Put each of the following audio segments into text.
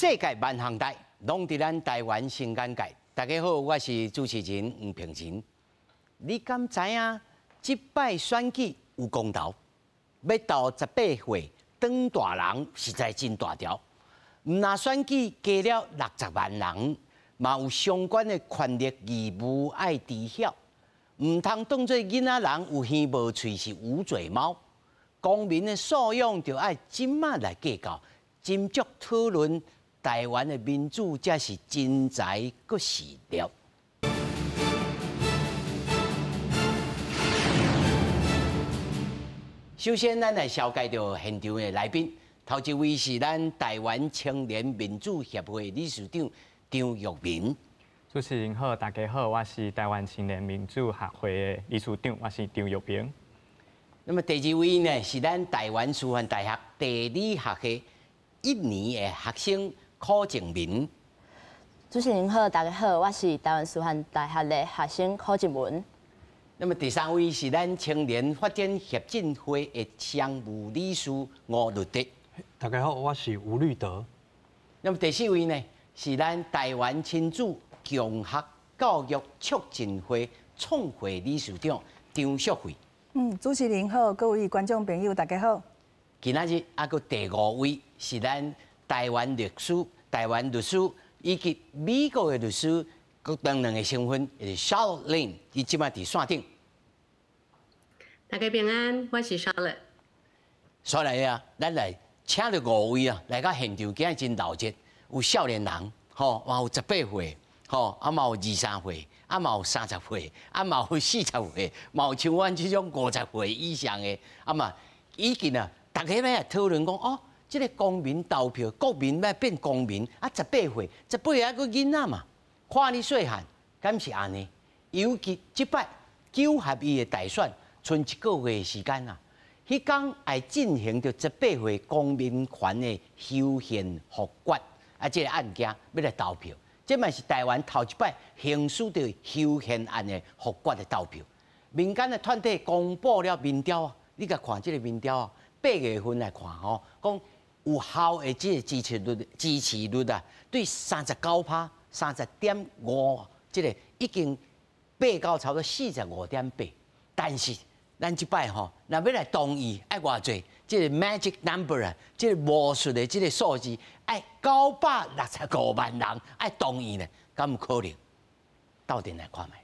世界万行代，拢伫咱台湾新眼界。大家好，我是主持人黄平晴。你敢知影？即摆选举有公投，要到18岁当大人实在真大条。毋那选举加了60万人，嘛有相关的权利义务爱知晓。毋通当做囡仔人有耳无喙是无嘴猫。公民的素养就爱即马来计较，斟酌讨论台湾的民主才是真才阁实了。首先，咱来绍介到现场的来宾。头一位是咱台湾青年民主协会理事长张玉民。主持人好，大家好，我是台湾青年民主协会的理事长，我是张玉民。那么第二位呢，是咱台湾师范大学地理学系1年的学生柯静文。主持人好，大家好，我是台湾师范大学的学生柯静文。那么第三位是咱青年发展协进会的常务理事吴律德。大家好，我是吴律德。那么第四位呢，是咱台湾亲子共学教育促进会创会理事长张淑慧。主持人好，各位观众朋友，大家好。今仔日还有第5位是咱台湾律师以及美国的律师，各当两个身份，就是 Charlotte Lin， 伊即摆伫线顶。大家平安，我是 Charlotte。所以啊，咱来请到5位啊，来到现场，今日真闹热，有少年人，吼，嘛有18岁，吼，啊嘛有23岁，啊嘛有30岁，啊嘛有40岁，嘛有像阮这种50岁以上的，啊嘛已经啊，大家要来讨论讲哦，这个公民投票，国民要变公民，啊18岁还个囡仔嘛，看你细汉，敢是安尼？尤其即摆9合1的大选，剩1个月的时间啊。迄天会进行着18岁公民权的修宪复决啊，这个案件要来投票，这嘛是台湾头一摆行使着修宪案的复决的投票。民间的团体公布了民调啊，你甲看这个民调啊，8月份来看吼，讲有效的这个支持率啊，对39%、30.5%，这个已经爬到差不多45.8%，但是。咱即摆吼，若要来同意，爱偌济？即个 magic number 啊，即个魔术的即个数字，爱965万人爱同意呢，敢有可能？到底来看卖？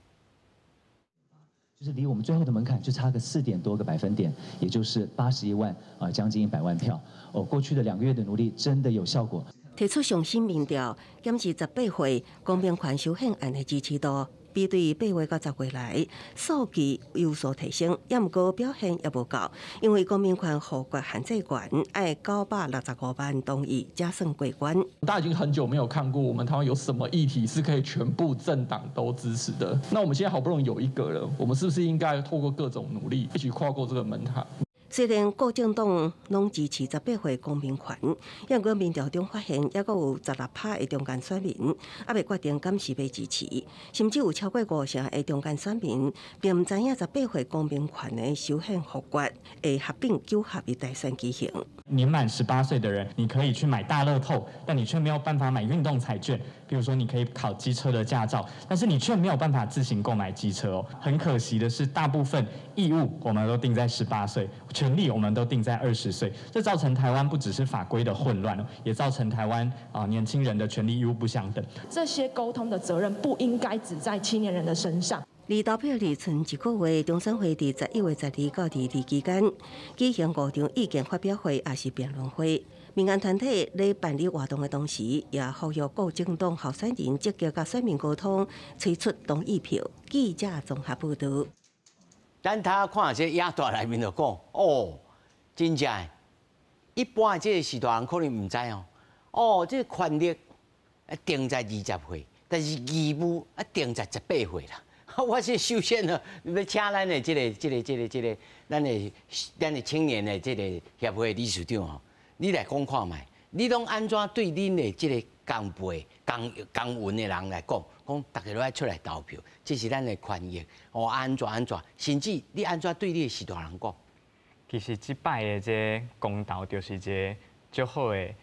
就是离我们最后的门槛就差个4点多个百分点，也就是81万将近100万票。过去的2个月的努力真的有效果。提出上新民调，检视18岁公民权修宪案的支持度。比对8月到10月来，数据有所提升，也毋过表现也无够，因为公民权复决限制权爱965万同意才算过关。大家已经很久没有看过我们台湾有什么议题是可以全部政党都支持的。那我们现在好不容易有一个了，我们是不是应该透过各种努力，一起跨过这个门槛？虽然各政党拢支持18岁公民权，不过民调中发现，也阁有16%的中间选民还未决定敢是要支持，甚至有超过50%的中间选民并唔知影18岁公民权的修宪复决会合并9合1大选举行。年满18岁的人，你可以去买大乐透，但你却没有办法买运动彩券。比如说，你可以考机车的驾照，但是你却没有办法自行购买机车哦。很可惜的是，大部分义务我们都定在18岁，权利我们都定在20岁。这造成台湾不只是法规的混乱，也造成台湾年轻人的权利义务不相等。这些沟通的责任不应该只在青年人的身上。离投票日剩1个月，中选会伫11月12到22期间举行5场意见发表会，也是辩论会。民间团体在办理活动的同时，也呼吁各政党候选人积极甲选民沟通，推出同意票。记者综合报道。咱他看这野大内面就讲，哦，真正的，一般这个时大人可能唔知哦。哦，这个权利定在20岁，但是义务定在18岁啦。我是首先呢，要请咱的咱的青年的这个协会理事长吼，你来讲看卖，你拢安怎对恁的这个公辈、公文的人来讲，大家都爱出来投票，这是咱的权益，安怎，甚至你安怎对你的时大人讲？其实即摆的这公投就是一个足好的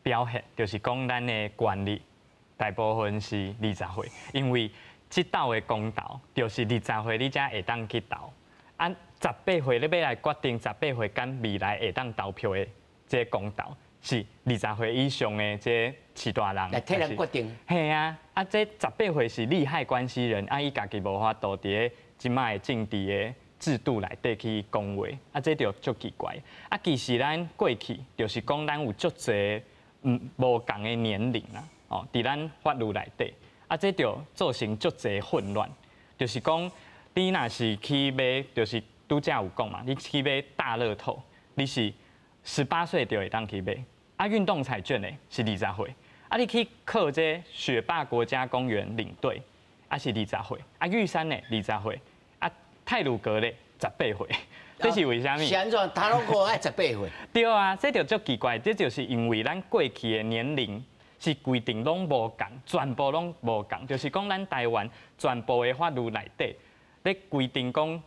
表现，就是讲咱的权利大部分是20岁，因为这斗的公投就是20岁你才会当去投，啊18岁你要来决定18岁敢未来会当投票的这公投是20岁以上的这市大人来替人决定。嘿啊，啊这18岁是利害关系人，啊伊家己无法度伫个即卖的政治的制度内底去讲话，啊这就足奇怪。啊其实咱过去就是讲咱有足侪无共的年龄啦，哦，伫咱法律内底，啊这就造成足侪混乱，就是讲你若是去买，就是拄则有讲嘛，你去买大乐透，你是18岁就会当去买。啊，运动彩券呢是20岁，啊，你去考这雪霸国家公园领队，啊是20岁，啊玉山呢20岁，啊太鲁阁呢18岁，这是为什么？是安怎？大陆国爱18岁？对啊，这就足奇怪，这就是因为咱过去的年龄是规定拢无共，全部拢无共，就是讲咱台湾全部的法律内底，咧规定讲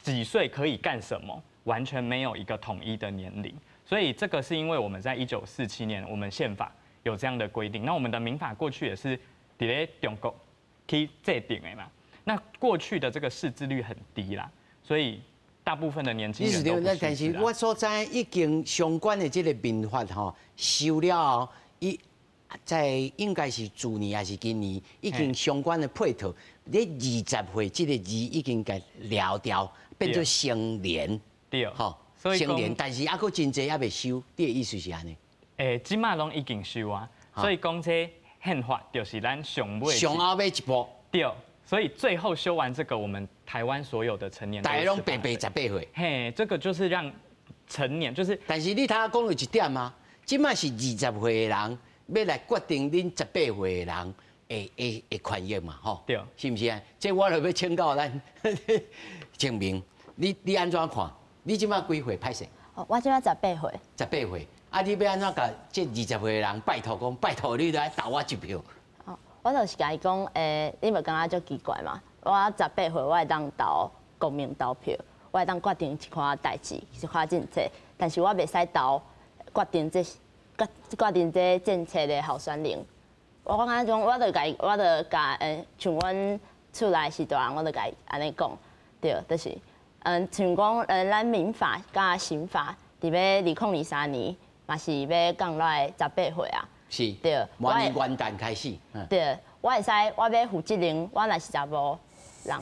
几岁可以干什么，完全没有一个统一的年龄。所以这个是因为我们在1947年，我们宪法有这样的规定。那我们的民法过去也是伫咧中国去制定的嘛。那过去的这个识字率很低啦，所以大部分的年轻人都不识字啦。但是我所知已经相关的这个民法吼修了，在应该是去年还是今年，已经相关的配套，咧20岁这个字已经给了掉，变做成年。对，吼。所以成年，但是还佫真济还未修，你的意思是安尼？即马拢已经修啊，所以讲这宪法就是咱上尾上后尾一步。对，所以最后修完这个，我们台湾所有的成年大家拢白18岁。嘿，这个就是让成年，就是。但是你头讲有一点啊，即马是20岁的人要来决定恁18岁的人会权益嘛，吼？对，是不是啊？这我就要请教咱证明，你安怎看？你即马几岁歹势？哦，我即马18岁。18岁，啊，你要安怎甲这20岁的人拜托讲，拜托你来投我一票？哦，我就是甲伊讲，你无感觉足奇怪嘛？我18岁，我会当投公民投票，我会当决定一寡代志，一寡政策，但是我袂使投决定这政策的候选人。我感觉种，我就甲像阮厝内是大人，我就甲伊安尼讲，对，就是。像讲咱民法甲刑法，伫要2023年嘛是要降落来18岁啊。是。对。明年元旦开始。对，我会使，我要负责任，我若是查某人，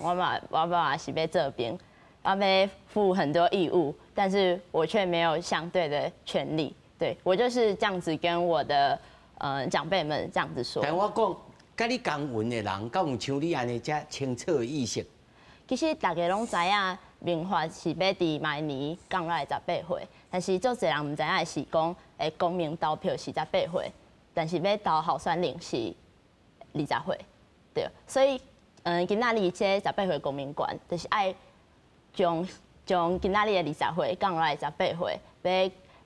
我嘛是要做兵，我要负很多义务，但是我却没有相对的权利。对我就是这样子跟我的长辈们这样子说。但我讲，甲你共运的人，敢有像你安尼遮清楚的意识？其实大家拢知影。民法是要伫明年降落来18岁，但是足侪人唔知影是讲，公民投票是18岁，但是要投候选人是20岁，对。所以，今仔日这18岁公民权，就是爱将今仔日的20岁降落来18岁，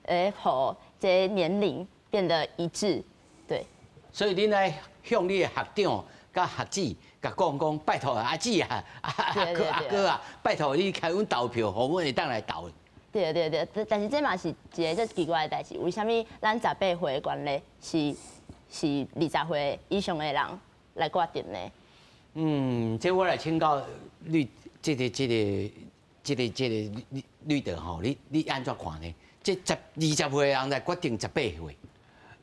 要互这年龄变得一致，对。所以你来向你的学长甲学姊。甲讲，拜托阿姊啊，阿哥啊，拜托你开阮投票，互阮会当来投。对，但是这嘛是一个足奇怪的代志，为虾米咱18岁的权利是20岁以上的人来决定呢？这我来请教绿这个绿的吼，你安怎看呢？这20岁的人来决定18岁，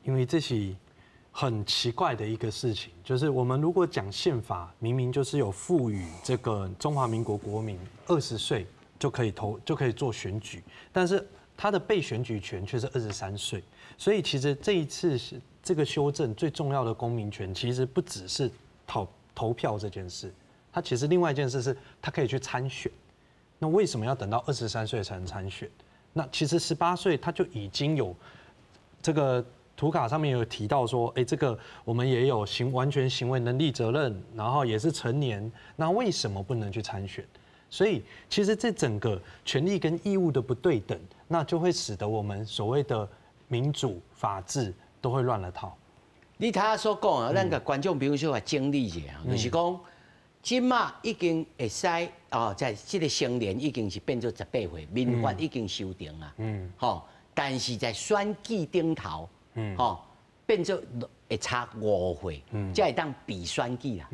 因为这是。很奇怪的一个事情，就是我们如果讲宪法，明明就是有赋予这个中华民国国民20岁就可以做选举，但是他的被选举权却是23岁，所以其实这一次是这个修正最重要的公民权，其实不只是投票这件事，它其实另外一件事是他可以去参选。那为什么要等到23岁才能参选？那其实18岁他就已经有这个。图卡上面有提到说，这个我们也有完全行为能力责任，然后也是成年，那为什么不能去参选？所以其实这整个权利跟义务的不对等，那就会使得我们所谓的民主法治都会乱了套。你头仔所讲啊，咱甲观众朋友小整理一下，就是讲，即马已经会使哦，在这个成年已经是变做18岁，民法已经修订啦，吼。但是在选举顶头，变做会差5岁，才会当比选举啦。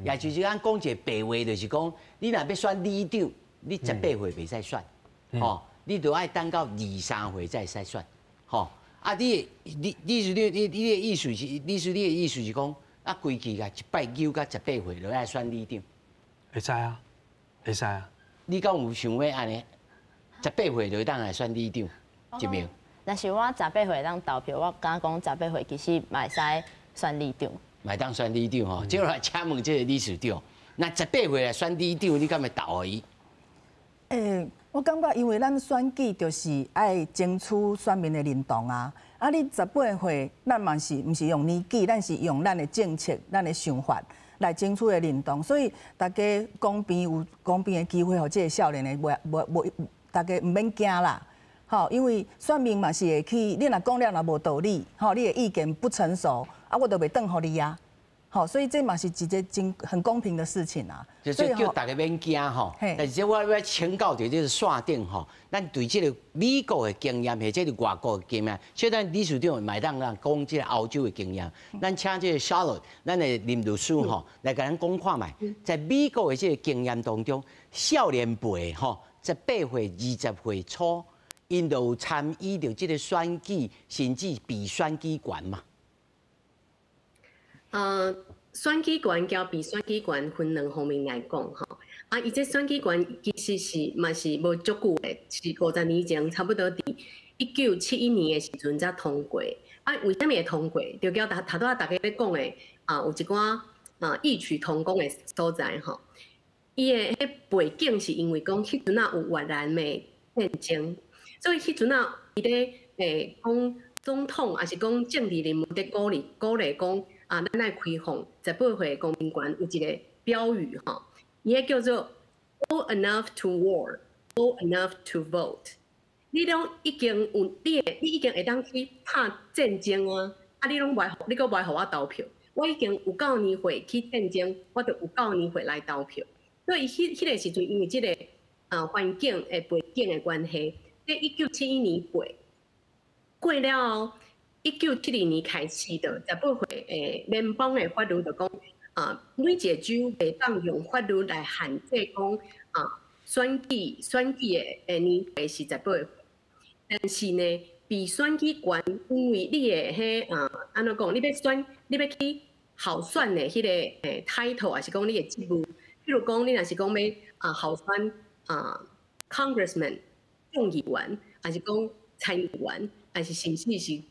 也就是咱讲一个白话，就是讲，你若要选里长，你18岁袂使选，你就爱等到2、3岁才会使选，啊，你的意思是讲，啊，规矩个190到18岁就爱选里长。会使啊，会使啊。你敢有想要安尼？18岁就当来选里长一名？但是我18岁当投票，我敢讲18岁其实嘛会使选里长。嘛当选里长吼，接下来请问这个理事长，那18岁来选里长，你敢会投伊？我感觉因为咱选举就是爱争取选民的认同啊。啊，你18岁，咱嘛是毋是用年纪，咱是用咱的政策、咱的想法来争取的认同。所以大家公平有公平的机会，互这个少年的大家毋免惊啦。因为选民嘛是会去，你若讲了若无道理，你的意见不成熟，啊，我就袂当互你啊。所以这嘛是一个很公平的事情啊。所以叫大家免惊吼。但是我要请教在这个线顶吼，咱对这个美国的经验或者是外国的经验，所以咱理事长买当咱讲这个欧洲的经验，咱请这个 Charlotte， 咱的林律师吼来甲咱讲看卖，在美国的这个经验当中，少年辈吼18岁、20岁初，因都有参与到这个选举，甚至比选举权嘛。选举权交比选举权分2方面来讲吼，伊这选举权其实嘛是无足久的，是50年前差不多伫1971年的时阵才通过。为什么会通过？就叫头大家咧讲的有一寡异曲同工的所在吼。伊的迄背景是因为讲迄阵有越南的战争，所以迄阵伊咧讲总统还是讲政治人物咧鼓励讲。咱来开放18岁公民权有一个标语吼，伊个叫做 "Old enough to war, old enough to vote"。你拢已经有你已经会当去拍战争啊，你拢你阁袂互我投票。我已经有9年岁去战争，我就有9年岁来投票。所以迄个时阵，因为即个环境的背景的关系，在1971年过了后。1972年开始的18岁联邦的法律就讲每一个州袂当用法律来限制讲选举的年岁是18岁，但是呢，比选举权，因为你的安怎讲，你要去候选的迄个title， 还是讲你的职务，譬如讲你若是讲要候选congressman 众议员，还是讲参议员，还是甚至是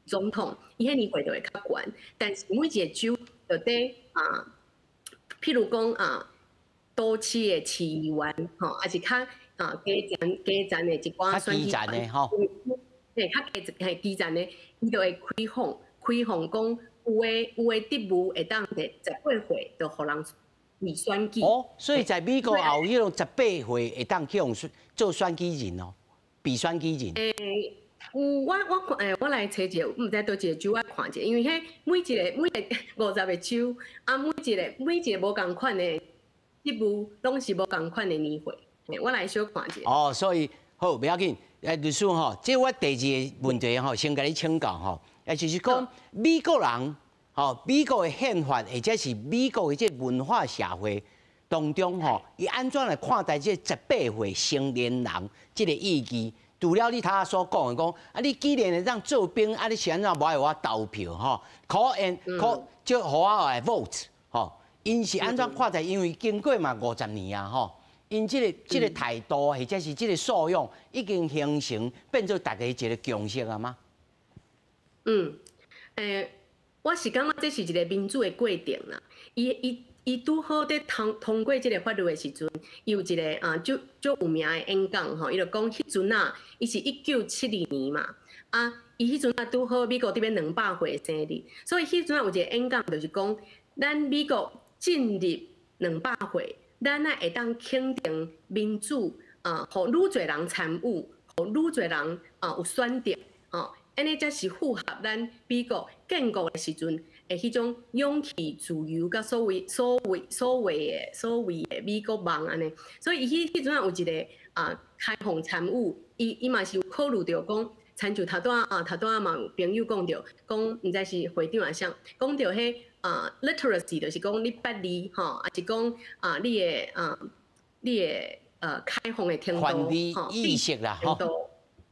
总统，伊迄年岁就会较悬，但是每一个州就得譬如讲都市的市议员吼，还是较基层的一寡选举权，对，较基层的，伊就会开放讲有的职务会当伫18岁就互人去选举。所以在美国也有迄种18岁会当去用做选举人哦，比选举人。我来找一个，毋知倒一个州我看一下，因为迄每一个50个州每一个无共款的职务，拢是无共款的年岁。我来小看一下。所以好不要紧，律师吼，这我第2个问题吼，先甲你请教吼，就是讲美国人美国的宪法或者是美国的这文化社会当中吼，伊安怎来看待这18岁成年人这个意义？除了你他所讲的讲，你既然会当做兵，你是安怎无爱我投票吼？就互我来 vote 吼？因是安怎看待？因为经过嘛50年啊吼，因这个态度或者是这个素养已经形成，变做大家一个共识啊吗？我是感觉这是一个民主的过程啦。伊拄好在通过这个法律的时阵，有一个足有名的演讲吼，伊就讲迄阵伊是1972年嘛，伊迄阵拄好美国这边200岁生日，所以迄阵有一个演讲就是讲，咱美国进入200岁，咱会当肯定民主互愈侪人参与，互愈侪人有选择安尼才是符合咱美国建国的时阵的迄种勇气、自由，甲所谓的美国梦安尼。所以伊迄阵有一个开放参与，伊嘛是有考虑到讲参像头拄嘛有朋友讲着，讲毋知是会长啊啥，讲着迄literacy 就是讲你捌字吼，也是讲你的开放的程度吼，意识啦吼，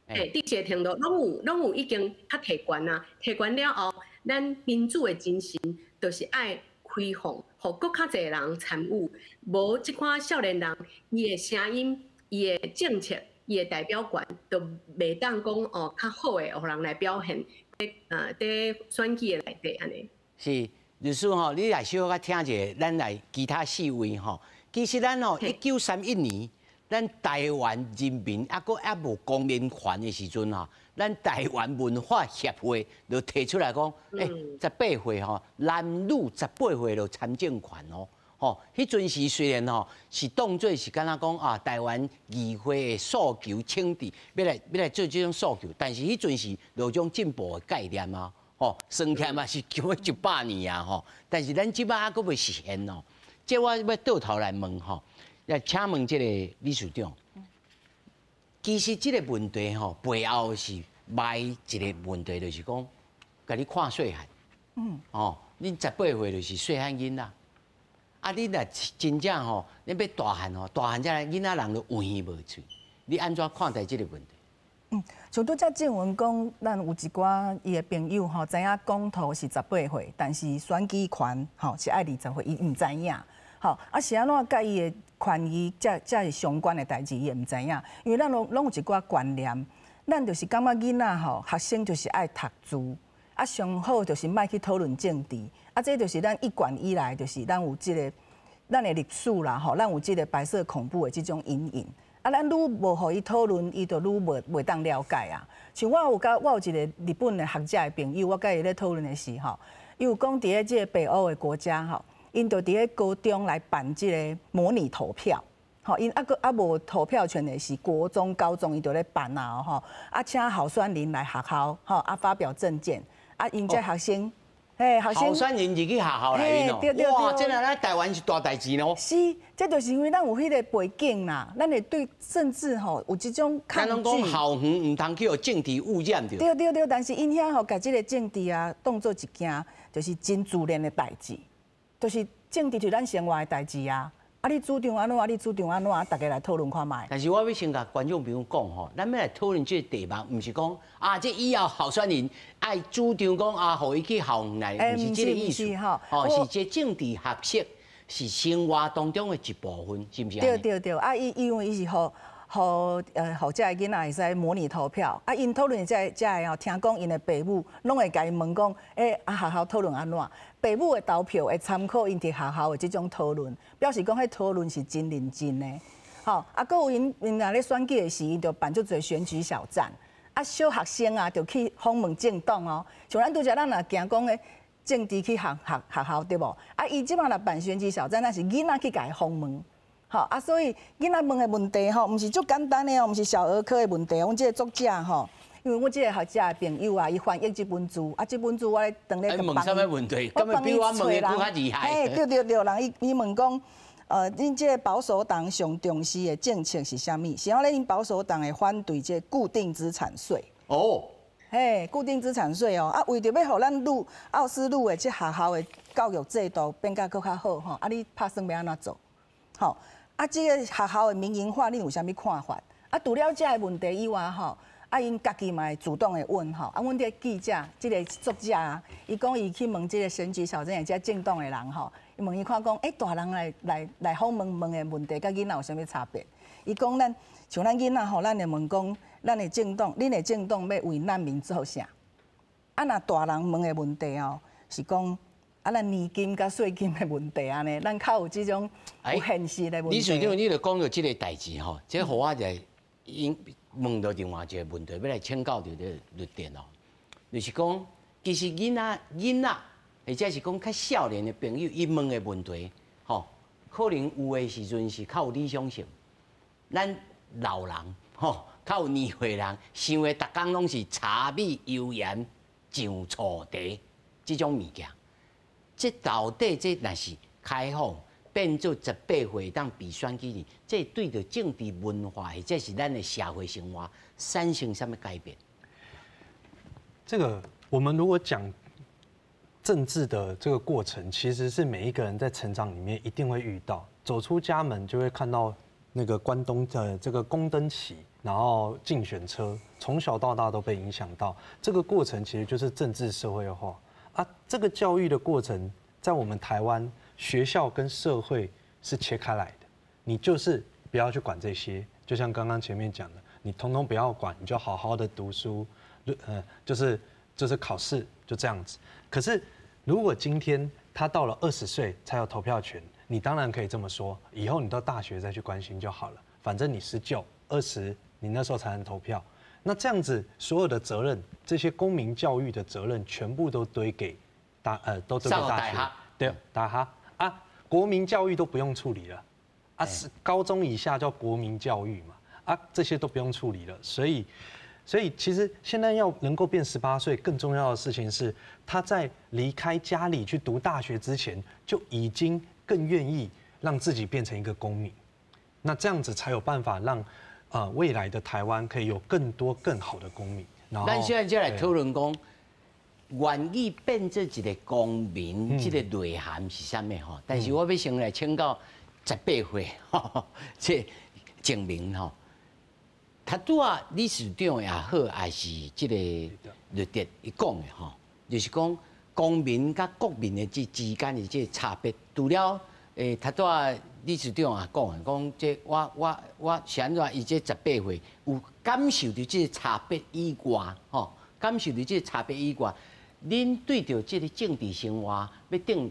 知识程度拢有已经较提悬啊，提悬了后，咱民主的精神就是爱开放，互搁较侪人参与，无即款少年人伊的声音、伊的政策。伊的代表权都袂当讲哦，较好诶，互人来表现伫选举诶内底安尼。是律师吼，你来小可听者，咱来其他四位吼。其实咱吼，1931年，咱台湾人民还无公民权的时阵吼，咱台湾文化协会就提出来讲，18岁吼，男女18岁就参政权哦。吼，迄阵时虽然吼是当作是敢若讲啊，台湾议会的诉求请旨，要来做这种诉求，但是迄阵时有种进步的概念啊，吼，算起来嘛是叫100年啊，吼，但是咱即摆还佫未实现哦。即我要倒头来问吼，来请问即个理事长，其实即个问题吼背后是埋一个问题，就是讲，甲你看细汉，哦，恁18岁就是细汉囡仔。啊！你若真正吼，你要大汉吼，大汉才来囡仔人都有耳无喙，你安怎看待这个问题？像拄则正文讲，咱有一寡伊的朋友吼，知影公投是18岁，但是选举权吼是爱20岁，伊毋知影。吼，啊是安怎甲伊的权益才是相关的代志，伊也毋知影。因为咱拢有一寡观念，咱就是感觉囡仔吼，学生就是爱读书。啊，上好就是莫去讨论政治，啊，这就是咱一贯以来就是咱有咱的历史啦，吼，咱有白色恐怖的这种阴影。啊，咱愈无互伊讨论，伊就愈袂当了解啊。像我有一个日本的学者的朋友，我甲伊咧讨论的时候，伊有讲伫咧这个北欧的国家吼，因就伫咧高中来办这个模拟投票。吼，因无投票权的是国中、高中，伊就咧办啊，吼，啊，请候选人来学校，吼，啊，发表政见。啊，因这学生，学生候选人入去学校来面哦，哇，这咱台湾是大代志咯。是，这就是因为咱有迄个背景啦，咱会对政治吼有这种抗拒。咱拢讲校园唔通去有政治污染着。对，但是因遐吼，把这个政治啊当做一件就是真自然的代志，就是政治就是咱生活的代志啊。啊，你主张安怎？你主张安怎？大家来讨论看卖。但是我要先甲观众朋友讲吼，咱要来讨论这个题目，唔是讲啊，这以后候选人爱主张讲啊，互伊去校园来，唔是这个意思。哦，是这政治学习是生活当中的一部分，是不是？对，啊，因为伊是互这个囡仔会使模拟投票，啊，因讨论这个听讲因的父母拢会甲伊问讲，学校讨论安怎？父母的投票会参考因伫学校的这种讨论，表示讲迄讨论是真认真的。吼，啊，搁有因若咧选举的时，因就办足侪选举小站，啊，小学生啊，就去访问政党哦。像咱拄则咱若行讲的政治去学校对无？啊，伊即摆若办选举小站，那是囡仔去甲伊访问。好啊，所以囡仔问的问题吼，毋是足简单的哦，毋是小儿科的问题。阮即个作者吼，因为我即个学者的朋友啊，伊翻译这本书，啊，这本书我咧当咧问什么问题？根本比我问的更较厉害。对，人伊问讲，恁即个保守党上重视的政策是啥物？是讲咧，恁保守党会反对这固定资产税。哦。固定资产税哦，啊，为着要互咱奥斯陆的这学校的教育制度变甲更较好吼，啊，你拍算要安怎做？吼。啊，这个学校的民营化，你有啥物看法？啊，除了这个问题以外，吼，啊，因家己嘛会主动的问，吼，啊，阮这个记者，这个作者啊，伊讲伊去问这个选举小镇的这政党的人，吼，伊问伊看讲，大人来访问的问题，甲囡仔有啥物差别？伊讲像咱囡仔吼，咱会问讲，咱的政党，恁的政党要为难民做啥？啊，若大人问的问题哦，是讲。啊，咱年金甲税金的问题安尼，咱较有这种有现实的问题。李水长，你就讲到这个代志吼，这互我来问到另外一个问题，要来请教到这个律点哦，就是讲，其实囡仔，或者是讲较少年的朋友，伊问的问题，吼，可能有的时阵是较有理想性。咱老人吼，较有年岁人，想的逐工拢是柴米油盐酱醋茶这种物件。这到底这若是开放变做18岁当比选举呢？这对着政治文化或者是咱的社会生活产生什么改变？这个我们如果讲政治的这个过程，其实是每一个人在成长里面一定会遇到，走出家门就会看到那个关东的这个宫灯旗，然后竞选车，从小到大都被影响到。这个过程其实就是政治社会化啊。这个教育的过程，在我们台湾学校跟社会是切开来的，你就是不要去管这些，就像刚刚前面讲的，你通通不要管，你就好好的读书，就是考试就这样子。可是如果今天他到了20岁才有投票权，你当然可以这么说，以后你到大学再去关心就好了，反正你19、20，你那时候才能投票。那这样子，所有的责任，这些公民教育的责任，全部都堆给大学，对，大哈啊，国民教育都不用处理了，啊，是高中以下叫国民教育嘛，啊，这些都不用处理了，所以其实现在要能够变18岁，更重要的事情是，他在离开家里去读大学之前，就已经更愿意让自己变成一个公民。那这样子才有办法让未来的台湾可以有更多更好的公民。然后，咱现在就来讨论讲，愿意变做一个公民，这个内涵是啥物吼？但是我要先来请教18岁，这证明吼。他拄啊，理事长也好，还是这个律德伊讲的吼，就是讲公民甲国民的之间的这差别。除了他拄啊，理事长也讲的，讲这我是安怎，伊这18岁有感受到这个差别以外，吼，感受到这个差别以外，恁对着这个政治生活要入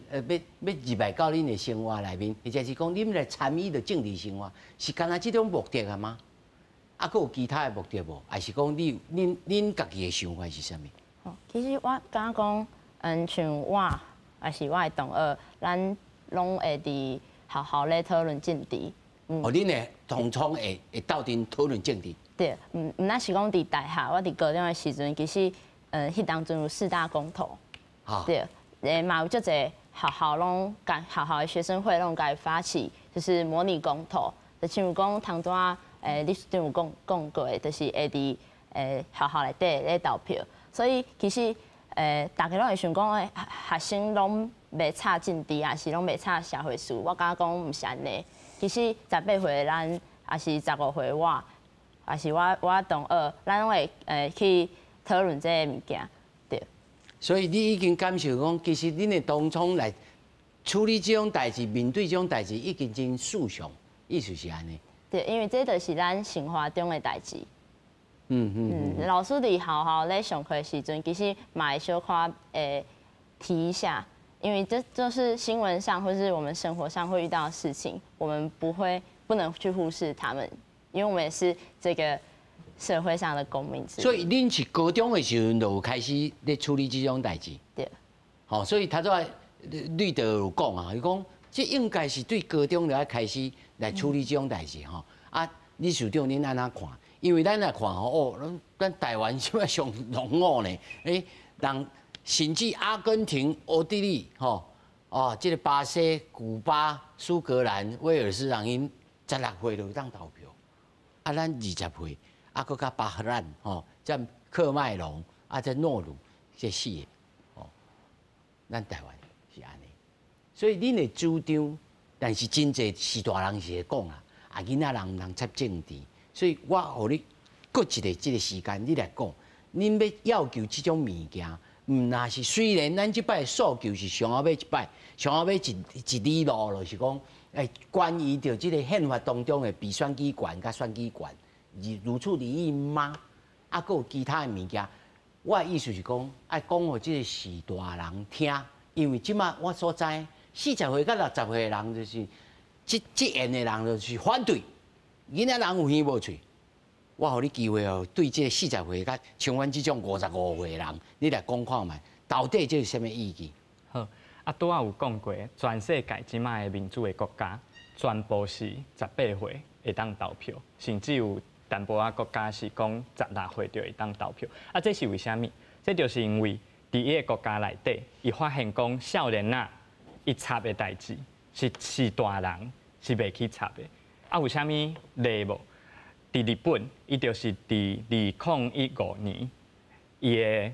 来到恁的生活内面，或者是讲恁来参与的政治生活，是干那这种目的啊吗？啊，佫有其他的目的无？还是讲恁家己的想法是啥物？其实我敢讲，像我，还是我的同学，咱拢会伫好好咧讨论政治。恁的同窗会斗阵讨论政治？对，毋那是讲伫大学，我伫高中的时阵，其实迄当阵有4大公投。对，嘛有足侪学校拢甲学校的学生会拢甲发起，就是模拟公投，就像讲当初理事长有讲过的，就是会伫学校内底咧投票，所以其实大家拢会想讲，学生拢袂插政治，还是拢袂插社会事。我感觉讲毋是安尼。其实18岁咱，还是15岁我，还是我同学，咱拢会去讨论这个物件，对。所以你已经感受讲，其实恁的当初来处理这种代志，面对这种代志，已经真肃常，意思是安尼。对，因为这就是咱生活中的代志。老师伫好咧上课的时阵，其实嘛会小可提一下，因为这就是新闻上或是我们生活上会遇到的事情，我们不能去忽视他们，因为我们也是这个社会上的公民。所以恁是高中的时候就有开始咧处理这种代志。对。好，所以他都律德有讲啊，伊讲这应该是对高中就要开始来处理这种代志吼。啊，理事长恁安怎看？因为咱来看吼，咱台湾现在上浓恶呢，人甚至阿根廷、奥地利吼，这个巴西、古巴、苏格兰、威尔士，人因16岁就当投票，啊，咱20岁，啊，搁加巴赫兰吼，再喀麦隆，啊，再诺鲁，这4个，咱台湾是安尼，所以恁的主张，但是真侪是大人是会讲啦。啊，囡仔人毋通插政治，所以我互你搁一个这个时间，你来讲，恁要求这种物件，毋那是虽然咱即摆诉求是上后尾一摆，上后尾一里路就是讲，关于着这个宪法当中的比选举权甲选举权，如此而已吗？啊，搁有其他的物件，我的意思是讲，爱讲互这个时大人听，因为即摆我所知，40岁到60岁的人就是。这样的人就是反对，囡仔人有耳无嘴。我互你机会哦，对这40岁甲像阮这种55岁的人，你来讲看卖，到底这是什么意义？好，啊，拄仔有讲过，全世界即卖的民主的国家，全部是18岁会当投票，甚至有淡薄仔国家是讲16岁就会当投票。啊，这是为虾米？这就是因为伫伊个国家内底，伊发现讲少年仔伊插的代志。是大人是袂去插的，啊有啥物例无？伫日本，伊就是伫2015年，伊的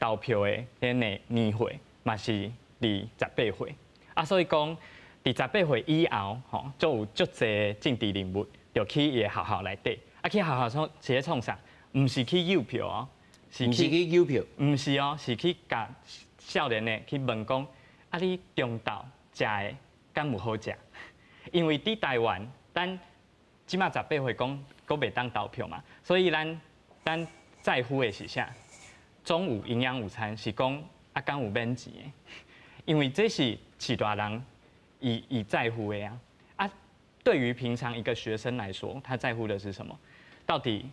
投票的迄年会嘛是伫18岁，啊，所以讲伫18岁以后，吼，就有足侪政治人物就去伊的学校内底，啊，去学校是咧创啥？毋是去邮票哦，毋是去邮票，毋是哦，是去甲少年的去问讲，啊，你中昼食的敢有好食？因为伫台湾，咱即马18岁讲，阁袂当投票嘛，所以咱在乎的是啥？中午营养午餐是讲啊，敢有免钱的？因为这是市大人以在乎的啊。啊，对于平常一个学生来说，他在乎的是什么？到底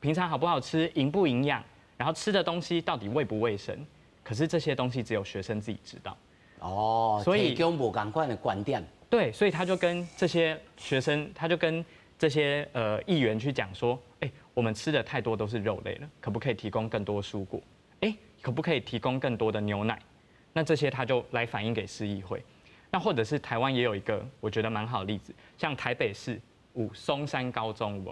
平常好不好吃，营不营养，然后吃的东西到底卫不卫生？可是这些东西只有学生自己知道。哦，所以提供无同款的观点。对，所以他就跟这些学生，他就跟这些议员去讲说，我们吃的太多都是肉类了，可不可以提供更多蔬果？可不可以提供更多的牛奶？那这些他就来反映给市议会。那或者是台湾也有一个我觉得蛮好的例子，像台北市松山高中，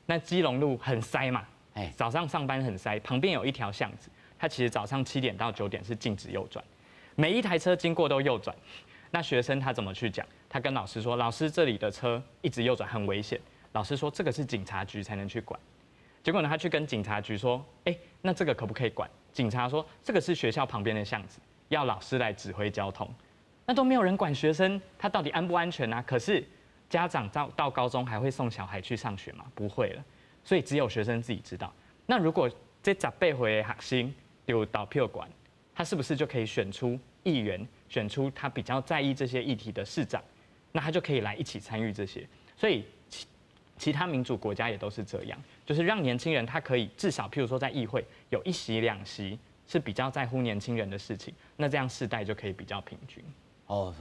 那基隆路很塞嘛，早上上班很塞，旁边有一条巷子，它其实早上7点到9点是禁止右转，每一台车经过都右转。那学生他怎么去讲？他跟老师说，老师这里的车一直右转很危险。老师说这个是警察局才能去管。结果呢，他去跟警察局说，那这个可不可以管？警察说这个是学校旁边的巷子，要老师来指挥交通。那都没有人管学生，他到底安不安全啊？可是家长到高中还会送小孩去上学吗？不会了，所以只有学生自己知道。那如果这18岁的学生有投票权，他是不是就可以选出议员，选出他比较在意这些议题的市长？那他就可以来一起参与这些。所以其他民主国家也都是这样，就是让年轻人他可以至少，譬如说在议会有1席2席是比较在乎年轻人的事情，那这样世代就可以比较平均。可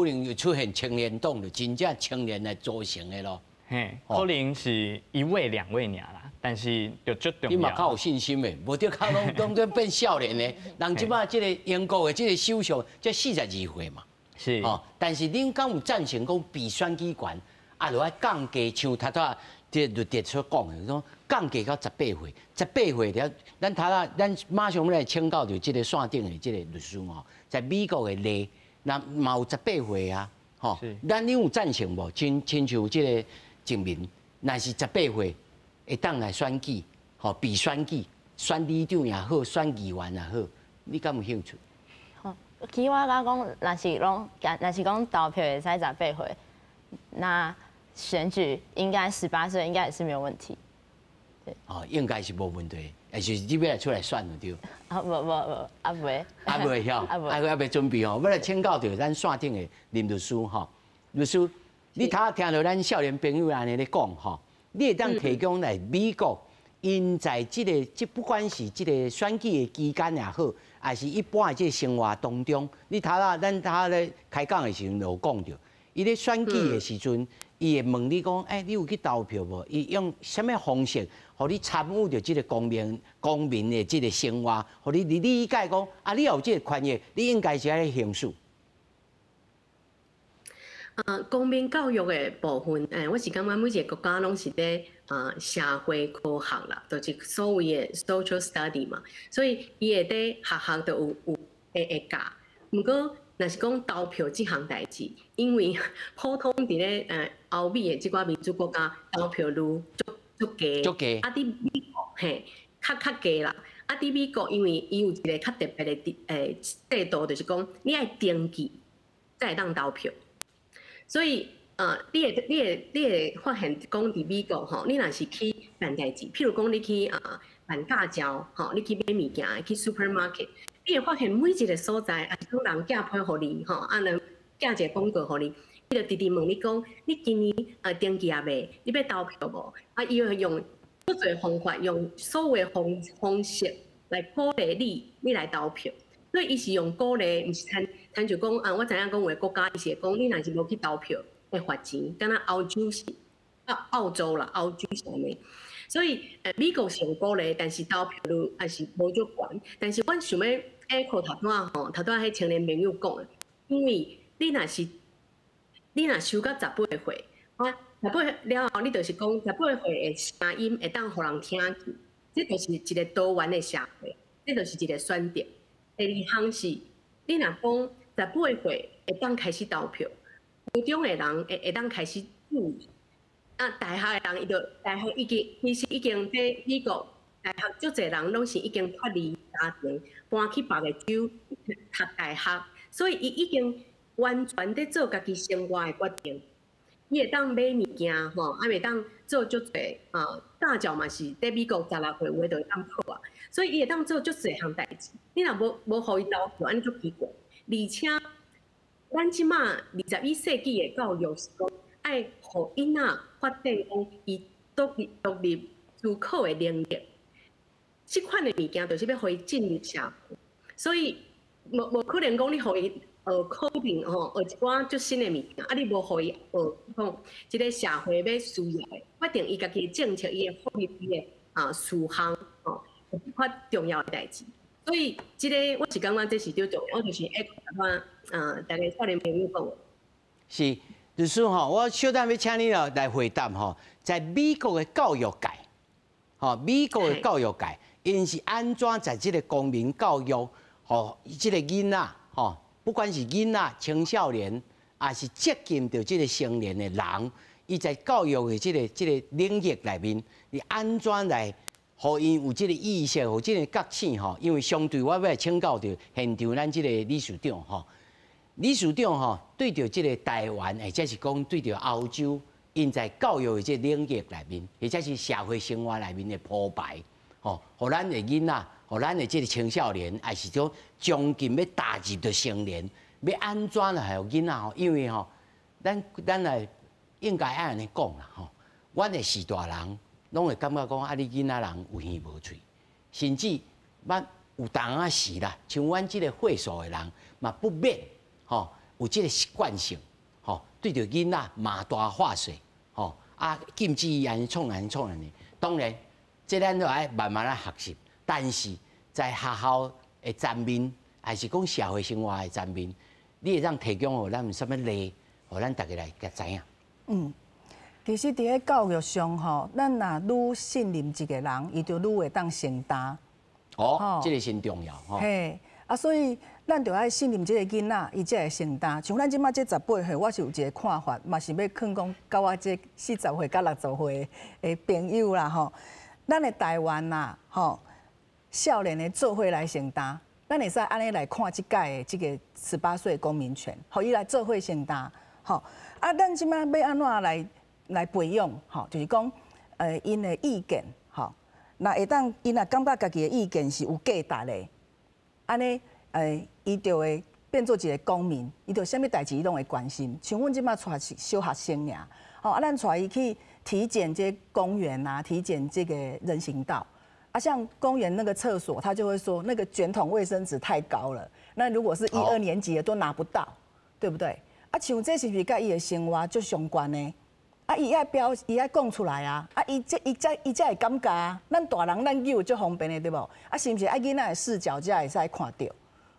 能又出现青年党，就真正青年来组成的咯。可能是1位2位尔啦，但是就最重要。你嘛较有信心的，无得靠拢变少年的。人即摆即个英国的即个首相，才42岁嘛。是。但是恁敢有赞成讲比选举权？就爱降低，像他这律典所讲的，说降低到18岁，18岁了，咱马上来请教着这个线顶的这个律师哦，在美国的例，那嘛有18岁啊，咱你有赞成无？亲像这个证明，若是18岁会当来选举，比选举，选里长也好，选议员也好，你敢有兴趣？其实我讲，若是讲投票会使18岁，那选举应该18岁应该也是没有问题。对。应该是无问题，而是你要来出来选就对。袂，袂晓，还袂准备哦。要来请教着咱线顶的林律师哈，律师，你听到咱少年朋友安尼咧讲哈，你会当提供来美国，因在即不管是即个选举的期间也好，还是一般的即个生活当中，你咱咧开讲的时阵有讲着，伊咧选举的时阵。伊会问你讲，你有去投票无？伊用什么方式，互你参与着这个公民的这个生活，互你理解讲，你有这个权益，你应该是爱行使。公民教育的部分，我是感觉每一个国家拢是咧社会科学啦，就是所谓的 social study 嘛，所以伊会伫学校都有会教，不过。若是讲投票这项代志，因为普通伫咧欧美的即寡民主国家投票率足低，啊伫美国较低啦，啊伫美国因为伊有一个较特别的制度，就是讲你爱登记才会当投票，所以你会发现讲伫美国吼，你若是去办代志，譬如讲你去办驾照吼，你去买物件去 supermarket。你会发现每一个所在，啊，是讲人寄批互你，人寄一个广告互你，伊就直直问你讲，你今年登记也未？你要投票无？伊会用各种方法，用所有方式来鼓励你来投票。所以伊是用鼓励，毋是参像讲我知影讲有个国家，伊是讲你若是无去投票，会罚钱。敢若澳洲是澳洲啦，澳洲是安尼。所以美国是用鼓励，但是投票率还是无足悬。但是阮想要echo头拄迄青年朋友讲的，因为你若收到18岁，18岁了后，你就是讲18岁的声音会当互人听见，这就是一个多元的社会。这就是一个选择。第二项是，你若讲18岁会当开始投票，高中的人会当开始注意。大学的人，大学其实已经在美国大学，足侪人拢是已经脱离家庭，搬去别个州读大学，所以伊已经完全在做家己生活的决定。伊会当买物件吼，会当做足侪大脚嘛是在美国16岁有诶就会当考啊，所以伊会当做足侪项代志。你若无互伊投票，安尼足奇怪。而且，咱即马21世纪的教育是讲，爱互囡仔发展讲伊独立思考的能力。即款的物件就是要互伊进入社会，所以无可能讲你互伊coding 吼，学一寡足新的物件，你无互伊讲即个社会要需要的，决定伊家己的政策，伊的法律，伊的事项吼，即款重要的代志。所以即个我是感觉这是最重要，就是大家少年朋友讲。是，就是吼，我小等要请你来回答吼，在美国的教育界，吼，美国的教育界，因是安怎在即个公民教育，吼，即个囡仔，吼，不管是囡仔、青少年，还是接近到即个成年的人，伊在教育的即个领域内面，你安怎来？互因有即个意识，有即个觉醒吼，因为相对我要来请教到现场咱即个理事长吼，理事长吼对着即个台湾，或者是讲对着欧洲，因在教育的即个领域内面，或者是社会生活内面的铺排，吼，互咱的囡仔，互咱的即个青少年，还是讲将近要踏入到成年，要安怎来互囡仔吼？因为吼，咱来应该爱安尼讲啦吼，阮的是大人。拢会感觉讲啊，你囡仔人有耳无喙，甚至捌有当啊时啦，像阮即个会所的人嘛不免吼，有即个习惯性吼，对着囡仔骂大话水吼，禁止伊安尼创安尼。当然，这咱都爱慢慢来学习，但是在学校的层面，还是讲社会生活的层面，你会让提供互咱什么例，互咱大家来知影。其实伫咧教育上吼，咱若愈信任一个人，伊就愈会当承担。这个真重要吼。嘿，所以咱就爱信任即个囡仔，伊才会承担。像咱即马这18岁，我是有一个看法，嘛是要劝讲，到我这40岁到60岁的朋友啦吼，咱的台湾啦吼，少年的做伙来承担，咱会使安尼来看即届的这个18岁公民权，互伊来做伙承担。吼，咱即马要安怎来培养，吼，就是讲，因的意见，吼，那会当因若感觉家己的意见是有价值的，安尼，伊就会变做一个公民，伊就啥物代志伊拢会关心。像阮即马带是小学生尔，吼，咱带伊去体检这公园啊，体检这个人行道，像公园那个厕所，他就会说那个卷筒卫生纸太高了，那如果是1、2年级的都拿不到，对不对？像这是不是甲伊的生活最相关呢？伊爱伊爱讲出来啊！伊才会感觉啊！咱大人咱有足方便的对无？是毋是爱囡仔的视角才会使看到？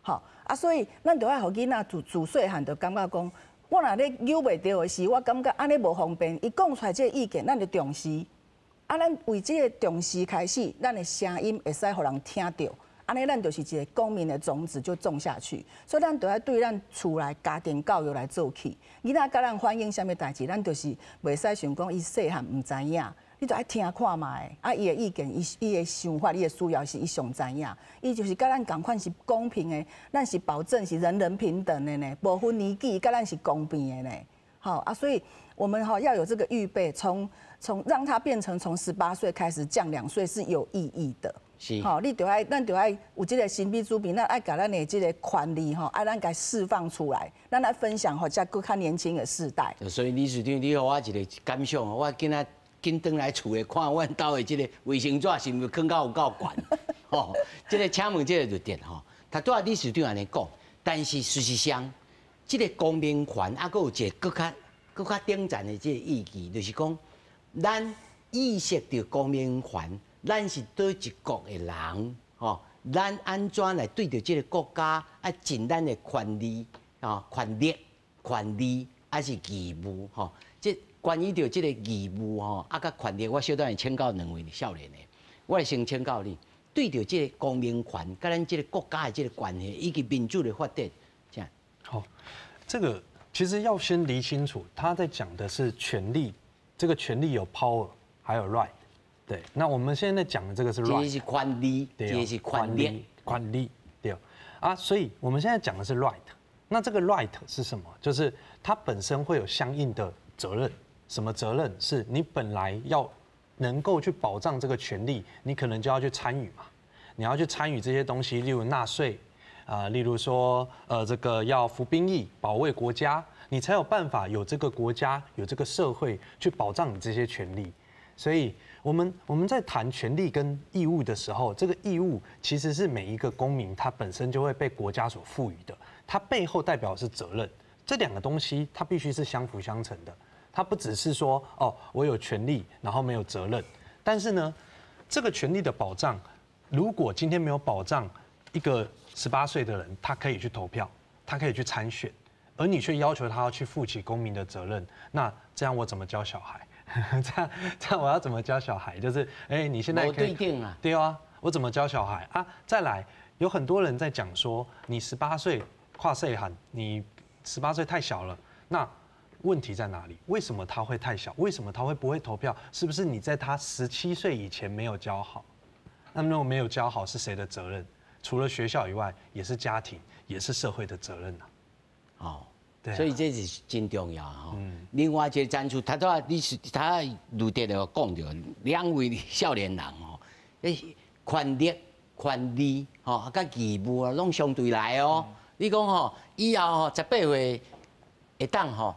吼！所以咱就爱互囡仔自细汉就感觉讲，我若咧扭袂着的时，我感觉安尼无方便。伊讲出来这个意见，咱就重视。咱为这个重视开始，咱的声音会使互人听到。安尼，咱就是一个公民的种子就种下去，所以咱就要对咱厝内家庭教育来做起。囡仔甲咱反映啥物代志，咱就是袂使想讲伊细汉唔知影，你就爱听看卖。伊的意见、伊的想法、伊的需要是伊上知影。伊就是甲咱共款是公平的，咱是保证是人人平等的呢，无分年纪，甲咱是公平的呢。好所以我们要有这个预备，从让它变成从18岁开始降2岁是有意义的。你就爱，咱就爱有这个神秘主义，咱爱把咱的这个权利爱咱给释放出来，咱来分享这更较年轻的世代。所以理事长，你给我一个感想，我今仔紧回来厝里看阮兜的这个卫生纸是毋是放到有够悬？吼，这个请问这个就对吼。他拄仔理事长安尼讲，但是事实上，这个公民权还佫有一个更较顶层的这个意义，就是讲，咱意识到公民权。咱是对一国的人，吼，咱安怎来对着这个国家尽咱的权利权利还是义务，吼，这关于着这个义务，吼，甲权利，我小等会请教2位少年的，我来先请教你，对着这个公民权，跟咱这个国家的这个关系，以及民主的发展，这样。好，这个其实要先理清楚，他在讲的是权利，这个权利有 power， 还有 right。对，那我们现在讲的这个是 right， 这是权利，这是权利，权利，对啊，所以我们现在讲的是 right。那这个 right 是什么？就是它本身会有相应的责任。什么责任？是你本来要能够去保障这个权利，你可能就要去参与嘛。你要去参与这些东西，例如纳税例如说这个要服兵役，保卫国家，你才有办法有这个国家有这个社会去保障你这些权利。所以我们在谈权利跟义务的时候，这个义务其实是每一个公民他本身就会被国家所赋予的，它背后代表的是责任。这两个东西它必须是相辅相成的，它不只是说哦我有权利然后没有责任，但是呢这个权利的保障，如果今天没有保障一个18岁的人，他可以去投票，他可以去参选，而你却要求他要去负起公民的责任，那这样我怎么教小孩？这样我要怎么教小孩？就是你现在可以对定啊，对啊，我怎么教小孩啊？再来，有很多人在讲说，你18岁跨岁喊，你18岁太小了，那问题在哪里？为什么他会太小？为什么他会不会投票？是不是你在他17岁以前没有教好？那么如果没有教好，是谁的责任？除了学校以外，也是家庭，也是社会的责任啊。哦。对啊，所以这是真重要哈。另外一个战术，他陆德就讲着，两位少年人吼，权利吼，甲义务啊，拢相对来哦。你讲吼，以后吼18岁会当吼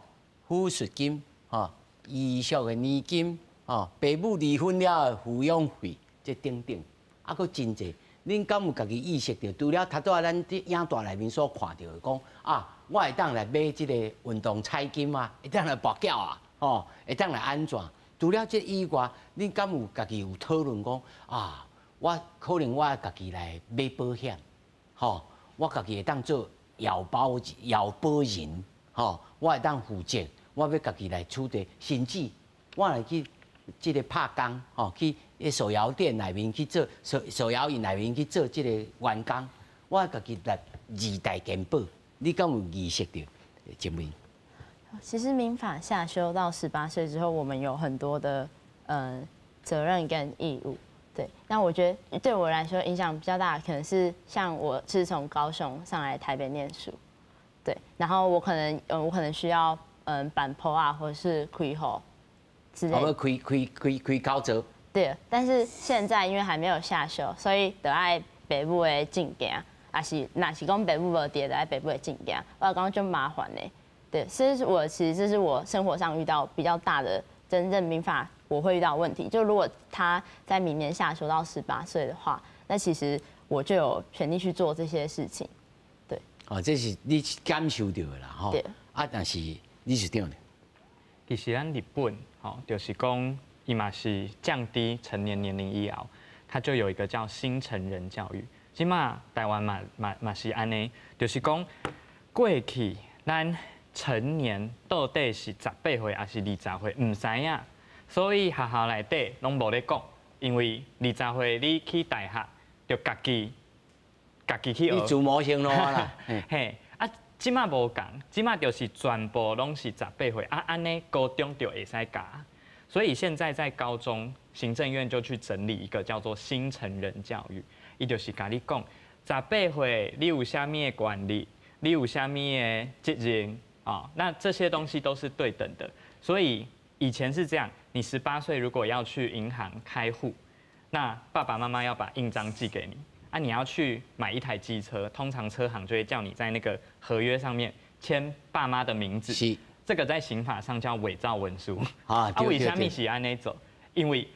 抚恤金吼、遗属的年金吼、父母离婚了的抚养费，这等等，啊，佫真济。恁敢有家己意识到？除了咱伫影带内面所看到的，讲啊，我会当来买即个运动彩金啊，会当来博缴啊，吼，会当来安怎？除了这以外，恁敢有家己有讨论讲啊？我可能我家己来买保险，吼，我家己会当做摇保人，吼，我会当负责，我要家己来处理，甚至我来去即个拍工，吼，去手摇店内面去做手摇椅内面去做即个员工，我家己来2代健保，你敢有意识到？金明，其实民法下修到18岁之后，我们有很多的责任跟义务。对，那我觉得对我来说影响比较大，可能是像我是从高雄上来台北念书，对，然后我可能需要办坡啊，或者是开户之类的。我开高折。对，但是现在因为还没有下修，所以得爱北部的证件，若是讲北部无跌，得爱北部的证件，我刚刚就麻烦呢。对，其实这是我生活上遇到比较大的真正民法我会遇到的问题。就如果他在明年下修到18岁的话，那其实我就有权利去做这些事情。对。哦，这是你感受到的啦，吼。对。啊，但是你是怎样的？其实咱日本，吼，就是讲。伊嘛是降低成年年龄以后，它就有一个叫新成人教育。即嘛台湾嘛是安尼，就是讲过去咱成年到底是18岁还是20岁，唔知影，所以学校内底拢无咧讲，因为20岁你去大学就家己去学。你自摸生咯啦。嘿，啊，即嘛无共，即嘛就是全部拢是18岁，啊，安尼高中就会使教。所以现在在高中，行政院就去整理一个叫做新成人教育，伊就是甲你讲，18岁你有啥物的权利，你有啥物的责任啊？那这些东西都是对等的。所以以前是这样，你18岁如果要去银行开户，那爸爸妈妈要把印章寄给你，啊，你要去买一台机车，通常车行就会叫你在那个合约上面签爸妈的名字。是。这个在刑法上叫伪造文书啊，为什么是安尼走？因为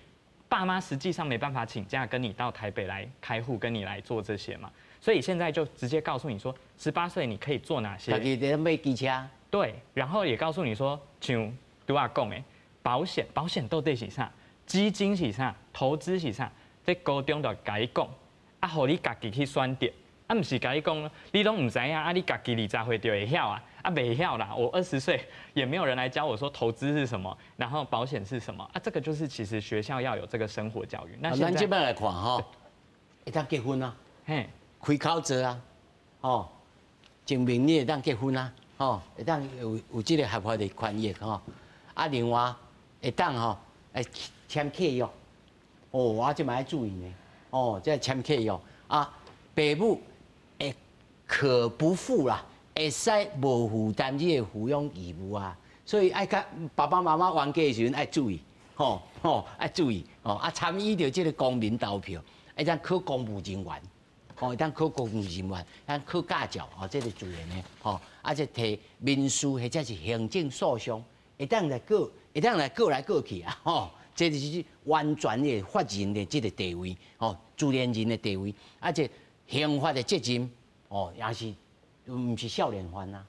爸妈实际上没办法请假跟你到台北来开户，跟你来做这些嘛，所以现在就直接告诉你说，18岁你可以做哪些？自己在买机车。对，然后也告诉你说，像拄仔讲的，保险到底是啥？基金是啥？投资是啥？在高中就甲伊讲，啊，互你家己去选择。啊，唔是甲你讲，你拢唔知影，啊，你家己20岁就会晓啊，啊，袂晓啦。我20岁也没有人来教我说投资是什么，然后保险是什么啊，这个就是其实学校要有这个生活教育。那咱这边来看哈，会当结婚啊，嘿，开口做啊，哦，证明你会当结婚啊，哦，会当有这个合法的权益吼，啊，另外会当吼，签契约，哦，我即嘛要注意呢，哦，这签契约啊，爸母会可不负啦，会使无负担这个抚养义务啊，所以爱甲爸爸妈妈冤家的时阵爱注意，爱注意，参与着这个公民投票，会当考公务人员。会当考公务人员，当考驾照，这个自然的，这提民事或者是行政诉讼，会当来告来告去啊，这就是完全的法人的这个地位，自然人的地位，这刑法的责任，也是唔是少年犯啊，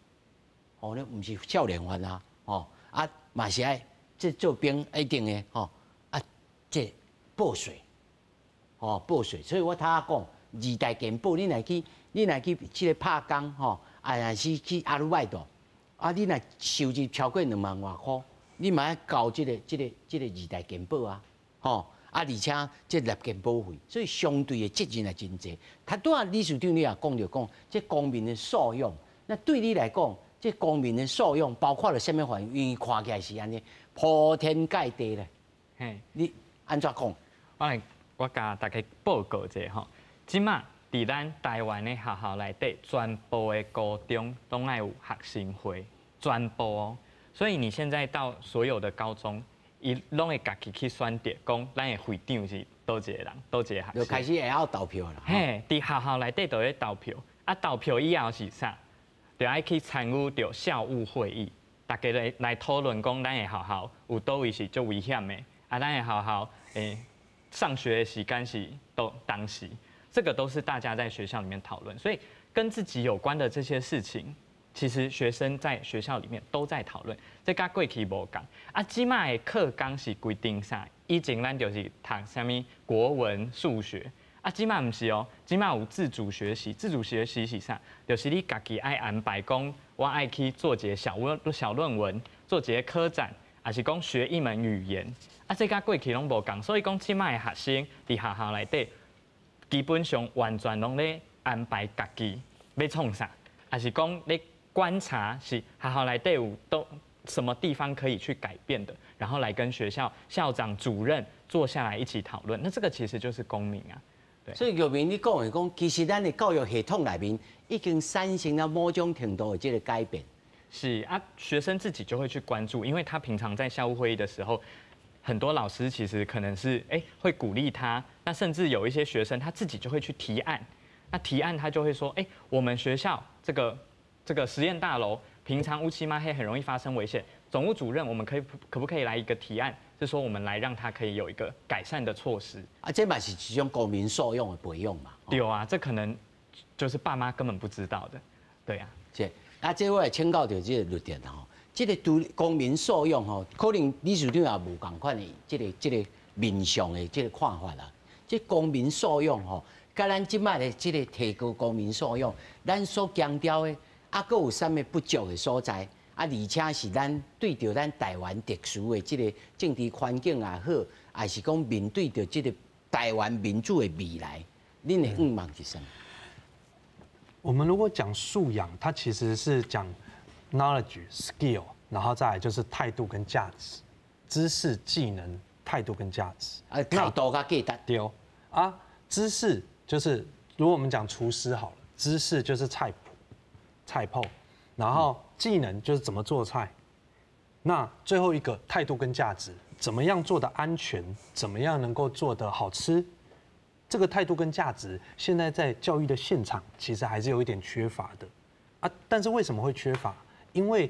你唔是少年犯啊，嘛是爱这做兵一定的，这报税，报税，所以我他讲。二代健保，你来去即个拍工若是去阿鲁拜岛，你若收入超过2万外块，你嘛要交即个二代健保啊，而且即立健保费，所以相对的责任也真济。他拄仔理事长你也讲着讲，即公民的素养，那对你来讲，即公民的素养包括了什么范围？因为看起来是安尼铺天盖地咧。嘿，你安怎讲？我甲大家报告一下吼。即马伫咱台湾的学校内底，全部的高中拢爱有学生会，全部哦。所以你现在到所有的高中，伊拢会家己去选择，讲咱的会长是倒一个人，倒一个学生。就开始会晓投票啦。嘿，伫学校内底就咧投票，投票以后是啥？就爱去参与着校务会议，大家来讨论讲咱的学校有倒位是最危险的，咱的学校上学的时间是都当时。这个都是大家在学校里面讨论，所以跟自己有关的这些事情，其实学生在学校里面都在讨论。这甲过去无共即卖的课纲是规定啥？以前咱就是读什么国文、数学，即卖唔是哦，即卖有自主学习。自主学习是啥？就是你家己爱安排讲，我爱去做一个小论文，做一个科展，还是讲学一门语言。这甲过去拢无共，所以讲即卖的学生伫学校内底。基本上完全拢咧安排家己要创啥，还是讲咧观察是学校内底有都什么地方可以去改变的，然后来跟学校校长、主任坐下来一起讨论。那这个其实就是公民啊。对。所以玉明你讲的讲，其实咱的教育系统内面已经产生了某种程度的这个改变。是啊，学生自己就会去关注，因为他平常在校务会议的时候。很多老师其实可能是会鼓励他，那甚至有一些学生他自己就会去提案，那提案他就会说，我们学校这个实验大楼平常乌漆嘛黑很容易发生危险，总务主任我们可不可以来一个提案，是说我们来让他可以有一个改善的措施这嘛是一种公民受用的培养嘛。对啊，这可能就是爸妈根本不知道的，对啊。这我也请教到这个律点这个对公民受用可能理事长也无共款的这个面向的这个看法啦。这公民受用甲咱即摆的这个提高公民素养，咱所强调的佫有啥物不足的所在而且是咱对着咱台湾特殊的这个政治环境也好，还是讲面对着这个台湾民主的未来，恁的愿望是啥？我们如果讲素养，它其实是讲 knowledge、skill， 然后再来就是态度跟价值，知识、技能、态度跟价值。态度跟价值。对啊，知识就是如果我们讲厨师好了，知识就是菜谱、菜谱，然后技能就是怎么做菜。那最后一个态度跟价值，怎么样做的安全，怎么样能够做的好吃。这个态度跟价值，现在在教育的现场其实还是有一点缺乏的啊。但是为什么会缺乏？因为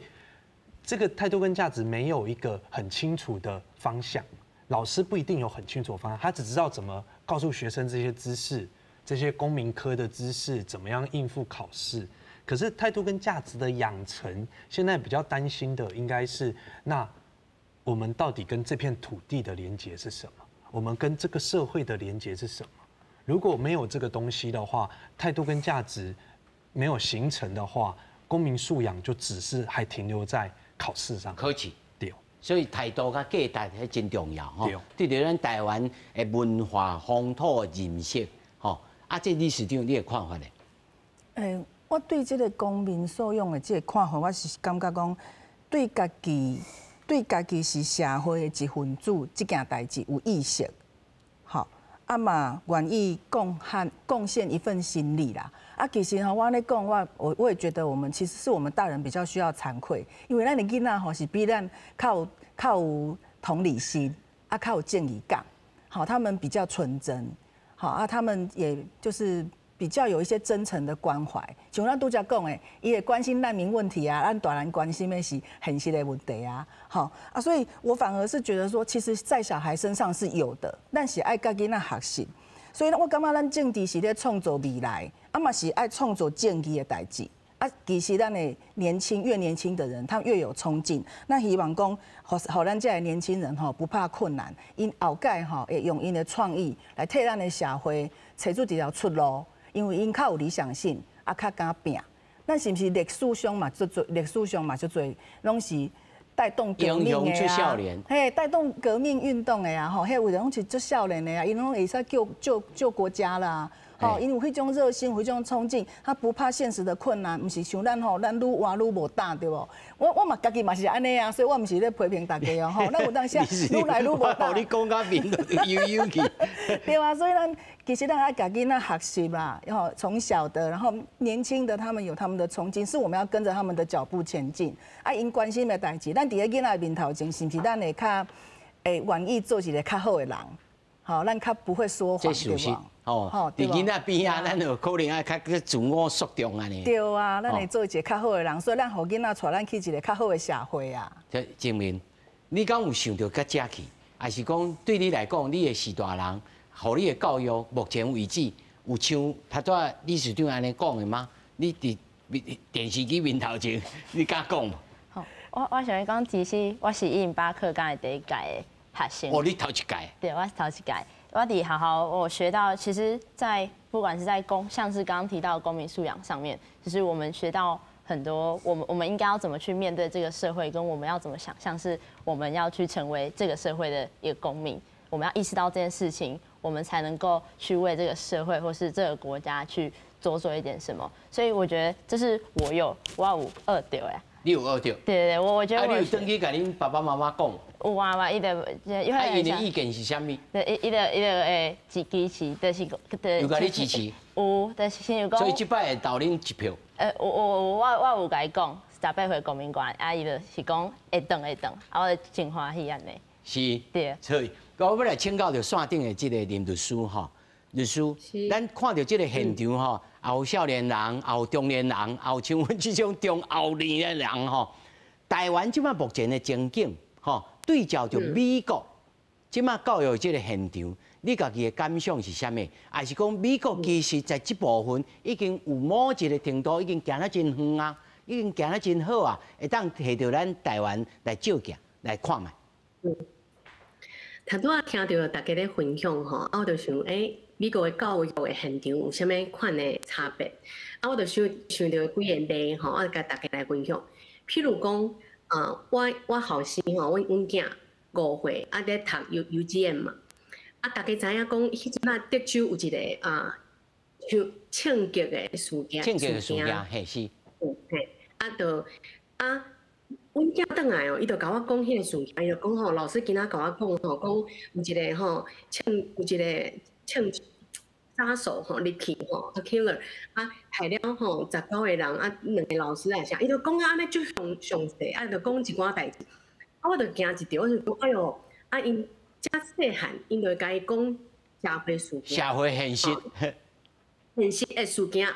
这个态度跟价值没有一个很清楚的方向，老师不一定有很清楚的方向，他只知道怎么告诉学生这些知识，这些公民科的知识，怎么样应付考试。可是态度跟价值的养成，现在比较担心的应该是，那我们到底跟这片土地的连结是什么？我们跟这个社会的连结是什么？如果没有这个东西的话，态度跟价值没有形成的话，公民素养就只是还停留在考试上。考试对，所以态度跟价值係真重要对，对着咱台湾的文化、风土、人色啊，这理事长你的看法呢？我对这个公民素养的这个看法，我是感觉讲，对家己是社会的一份子，这件代志有意识，好，啊嘛愿意贡献一份心力啦。啊，其实吼，我咧讲，我也觉得我们其实是我们大人比较需要惭愧，因为咱的囡仔吼是比咱较有同理心，啊，较有正义感，好，他们比较纯真，好啊，他们也就是比较有一些真诚的关怀。像咱拄则讲的，伊会关心难民问题啊，咱大人关心的是现实的问题啊，好啊，所以我反而是觉得说，其实在小孩身上是有的，但是爱甲囡仔学习。所以我感觉咱政治是咧创造未来，啊嘛是爱创造正义的代志。啊，其实咱的越年轻的人，他们越有冲劲。那希望讲，好咱这些年轻人吼不怕困难，因后盖吼会用因的创意来替咱的社会找出一条出路，因为因较有理想性，啊较敢拼。咱是不是历史上嘛就多，拢是带动革命的啊，嘿，带动革命运动的啊，吼，迄有人是做少年的啊，因拢会使救国家啦。哦，因为有迄种热心，有迄种冲劲，他不怕现实的困难，毋是像咱吼，咱愈活愈无胆，对无？我嘛家己嘛是安尼啊，所以我毋是咧批评大家哦，吼，咱有当时愈来愈无胆。你讲甲面悠去。对啊，所以其实咱爱家囡仔学习啦，然后从小的，然后年轻的他们有他们的冲劲，是我们要跟着他们的脚步前进。啊，因关心的代志，咱伫咧囡仔面头前，是毋是咱会较愿意做一个较好的人？好，咱较不会说谎，对吧？哦，伫囡仔边啊，咱就可能爱较自我缩重安尼。对啊，咱会做一个较好的人，所以咱互囡仔带咱去一个较好的社会啊。证明，你敢有想到较遮去，还是讲对你来讲，你的是大人，互你的教育，目前为止有像他多理事长安尼讲的吗？你伫电视机面头前，你敢讲无？好，我想讲，其实我是108课纲的第一届的学生。哦，你头一届？对，我是头一届。我得我学到，其实，在不管是在像是刚刚提到的公民素养上面，就是我们学到很多，我们应该要怎么去面对这个社会，跟我们要怎么想象是我们要去成为这个社会的一个公民，我们要意识到这件事情，我们才能够去为这个社会或是这个国家去做一点什么。所以我觉得这是我有2条呀。你有2条？对，我觉得我。你有登去甲恁爸爸妈妈讲？有啊，伊就因为伊的意见是啥物？对，伊就支持，就是有甲你支持？有，就是先有讲。所以这摆会投恁1票？我有甲伊讲，18岁公民权，啊，伊就是讲会当，啊，我就真欢喜安尼。是。对。所以，我要来请教着线顶的这个林律师哈，律师，咱看到这个现场哈，也有少年人，也有中年人，也有像阮这种中后年的人哈，台湾即摆目前的情景哈。对照着美国，即马教育这个现场，你家己的感想是啥物？还是讲美国其实在这部分已经有某一个程度已经行得真远啊，已经行得真好啊，会当摕到咱台湾来照镜来看卖。头拄仔听到大家咧分享吼，我就想，美国的教育的现场有啥物款的差别？我就想到几个例吼，我甲大家来分享。譬如讲。我后生吼，阮囝5岁，咧读UGM 嘛。大家知影讲，迄阵啊，德州有一个像庆祝的事件。庆祝的事件，嘿是。阮囝转来哦，伊就甲我讲迄个事件，伊就讲吼，老师今仔甲我讲吼，讲有一个吼庆杀手吼入去吼 ，a killer 害了吼19个人2个老师啥，伊就讲安尼就详细，就讲一寡代志。我就惊一条，我就讲哎哟，因遮细汉，因就甲伊讲社会事件，社会现实，现实的事件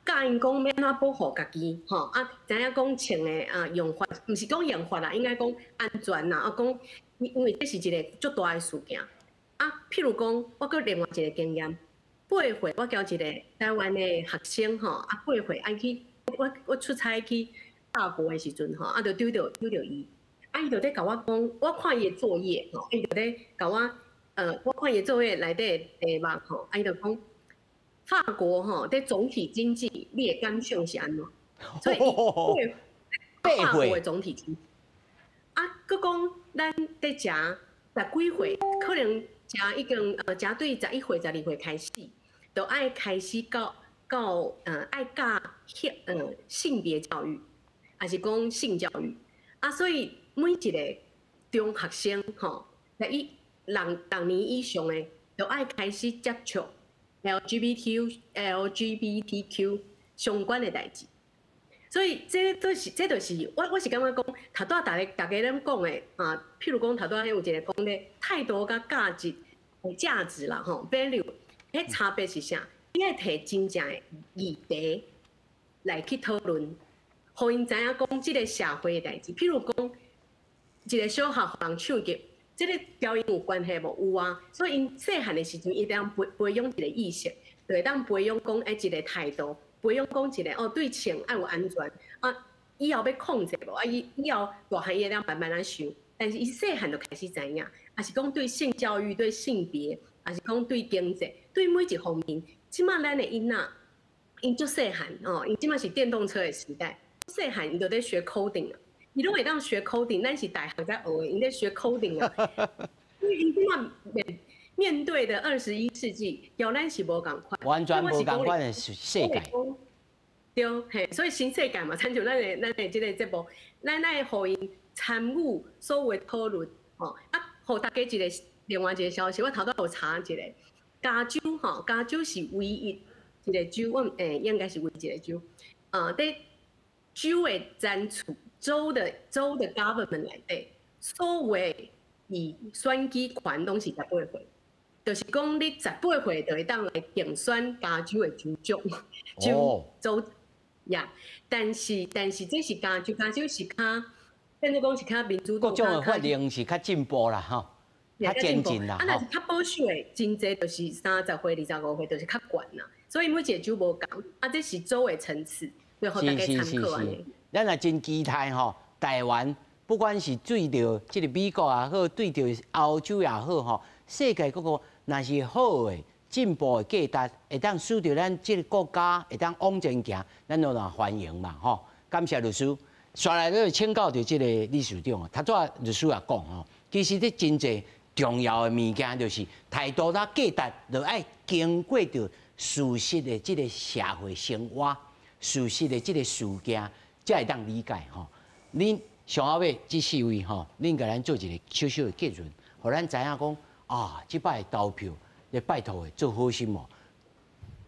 教因讲要安怎保护家己吼，知影讲穿的用法，毋是讲用法啦，应该讲安全啦，讲因为这是一个足大的事件。譬如讲，我搁另外一个经验。8岁，我交一个台湾的学生吼，8岁去我出差去法国的时阵吼，就丢着伊，伊就咧甲我讲，我看伊的作业吼，伊就咧甲我我看伊的作业内底题目吼，伊就讲法国吼在总体经济你的感想是安怎？所以法国的总体经济，佮讲咱在食10几岁，可能食已经食对11岁、12岁开始。就爱开始到爱教性别教育，还是讲性教育啊，所以每一个中学生吼，在6年以上的，就爱开始接触 LGBTQ 相关的代志。所以这就是我是感觉讲，头拄大家咱讲的啊，譬如讲头拄有一个讲咧态度甲价值啦吼 ，value， 迄差别是啥？你爱摕真正的议题来去讨论，互因知影讲即个社会的代志。譬如讲一个小学互人唱歌，即个表演有关系无？有啊。所以因细汉的时阵，伊当培养一个意识，就会当培养讲一个态度。培养讲一个对性爱有安全啊，以后要控制无啊，以后大汉伊会当慢慢想，但是伊细汉就开始知影，也是讲对性教育、对性别，也是讲对经济，对每一方面，即马咱的囡仔，因足细汉哦，因即马是电动车的时代，细汉因就在学 coding 啊，伊拢会当学 coding， 咱是大学在学的，因在学 coding 啊，因为因即马面对的21世纪，要咱是无共款，完全无共款的世界。对，嘿，所以新世界嘛，参像咱的这个节目，咱来互因参与所有的讨论，吼啊，互大家另外一个消息，我头拄有查一个，加州吼，加州是唯一一个州，应该是唯一一个州，在州的占处，州的 government 内底，所有以选举权拢是18岁。就是讲，你18岁就会当来竞选加州的州长、州呀。但是这是加州是较，变做讲是较民主党。各种的法令是较进步啦，吼，较先进啦。啊，若是较保守的，真济就是30岁、25岁，就是较悬啦。所以每一个州无共，啊，这是州的层次，要互大家参考安尼。咱也真期待吼，台湾不管是对着即个美国也好，对着欧洲也好，吼，世界各个。若是好的、进步的价值，会当使着咱这个国家会当往前行，咱都当欢迎嘛，吼！感谢律师，下来要请教着这个理事长，他昨律师也讲吼，其实这真侪重要的物件，就是态度啦、价值，就爱经过着事实的这个社会生活、事实的这个事件，才会当理解吼。恁上后尾这4位吼，恁甲咱做一个小小的结论，互咱知影讲。啊！即摆投票，你拜托的做好心哦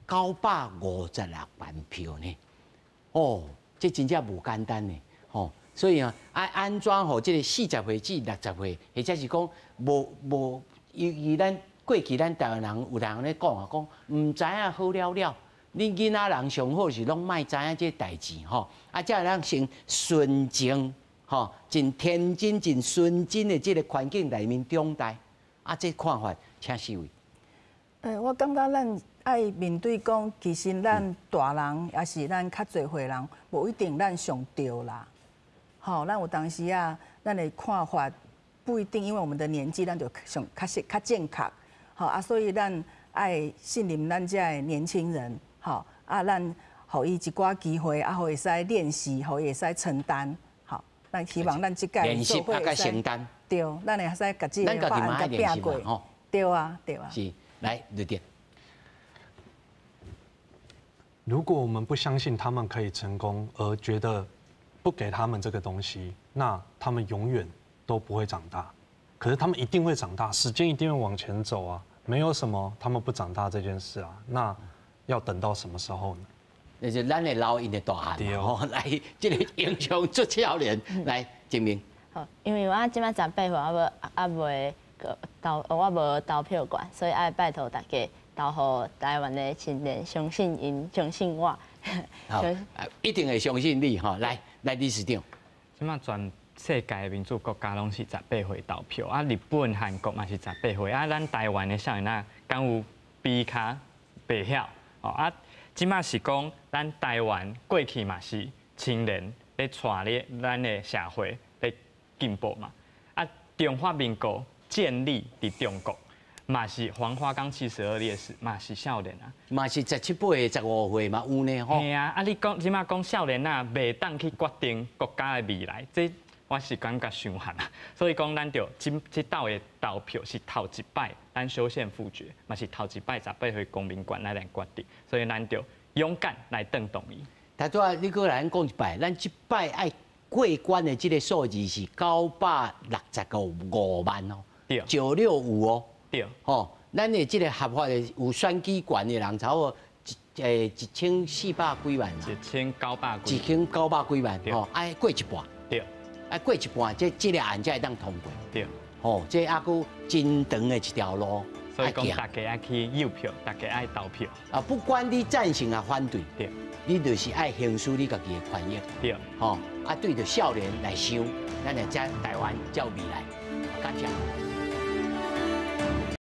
，956万票呢。哦，这真正无简单呢。哦，所以啊，爱安怎吼，即个40岁至60岁，或者是讲无，以咱过去咱台湾人有人咧讲啊，讲唔知影好了了。恁囡仔人上好是拢莫知影这代志吼，啊，才会咱先纯情吼，真天真、真纯真的这个环境内面长大。啊，这看法，请4位。我感觉咱爱面对讲，其实咱大人也是咱较侪岁人，无一定咱上对啦。吼，咱有当时啊，咱的看法不一定，因为我们的年纪，咱就上较正确。吼啊，所以咱爱信任咱这的年轻人。吼啊，咱互伊一寡机会，啊，互伊使练习，互伊会使承担。好，咱希望咱这届练习啊，甲承担。对，咱会使甲这个法案甲拼过，吼。对啊，对啊。是，来律电。如果我们不相信他们可以成功，而觉得不给他们这个东西，那他们永远都不会长大。可是他们一定会长大，时间一定会往前走啊，没有什么他们不长大这件事啊。那要等到什么时候呢？那是咱的老因的大汉哦，来，这个英雄出少年来证明。好，因为我即摆18岁，我无投票权，所以爱拜托大家投互台湾的青年，相信因，相信我。好，一定会相信你哈。来，理事长。即摆全世界的民主国家拢是18岁投票，啊，日本、韩国嘛是18岁，啊，咱台湾的少年仔敢有比较袂晓？哦啊，即摆是讲咱台湾过去嘛是青年咧带咧咱的社会。进步嘛，啊，中华民国建立伫中国，嘛是黄花岗72烈士，嘛是少年啊，嘛是17岁、15岁嘛有呢吼。嘿啊，啊你讲即马讲少年啊，袂当去决定国家的未来，这我是感觉伤寒啊。所以讲，咱着这道的投票是头一摆，咱修宪复决，嘛是头一摆18岁公民权来决定，所以咱着勇敢来登动伊。他拄啊，你搁来讲一摆，咱这摆爱过关的这个数字是965万哦，对965哦，对，吼，咱的这个合法的有选举权的人，差不多1400几万嘛1900几，1900几万，吼，爱过一半，对，爱过一半，这个案才会当通过，对，吼，这还佫真长的一条路。所以讲，大家爱去邮票，大家爱投票。啊，不管你赞成啊反对，对，你就是爱行使你家己的权益，对，吼，啊对着少年来想，咱来才台湾才有未来，感谢。